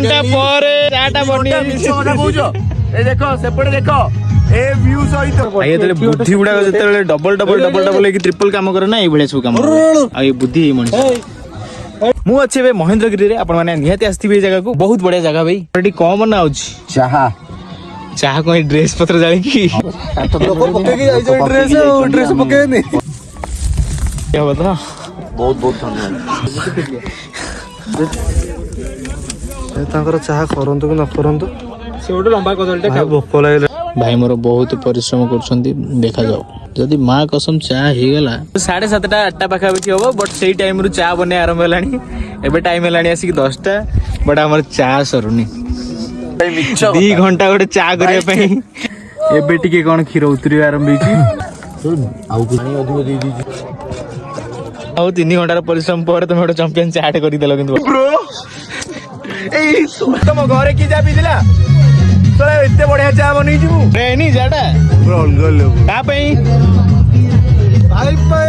घंटा पर चाटा बनी देखो सेपटे देखो ए व्यू सहित ये बुद्धि गुड़ा जिते double double double double triple काम करे ना ये सब काम ये बुद्धि मनीष मु अच्छे भाई महेंद्रगिरी रे आपण माने निहाती आस्थिबे जगह को बहुत बढ़िया जगह भाई एटी कम ना होची चाहा चाह कोई ड्रेस पत्र जाली की लोक पके की जाई ड्रेस पके नहीं क्या बता बहुत बहुत धन्यवाद तांकर चाहा करंतु कि न करंतु से ओटे लंबा कदलटे भाई भोक लागले भाई मोर बहुत परिश्रम करछंती देखा जाओ जदि माँ कसम चाह ही गला 7:30 8टा पाखापाखि हम बट से टाइम रु चाह बने आरंभ हेलानी एबे टाइम हेलानी आसिक 10टा बट हमर चाह सरुनी 2 घंटा गोटे चाह करिया पई एबे टिके कोन खीर उतरी आरंभ हिची आउ पानी अधिक दे दी आउ 3 घंटा परिश्रम पर तुम गोटे चैंपियन चाट करि देलो किंतु ब्रो ए तुम घरे की जा पिदिला तोरा एते बढ़िया चाह बनै जिवु रे नी जाडा ब्रो अलग लोग का पई भाई पे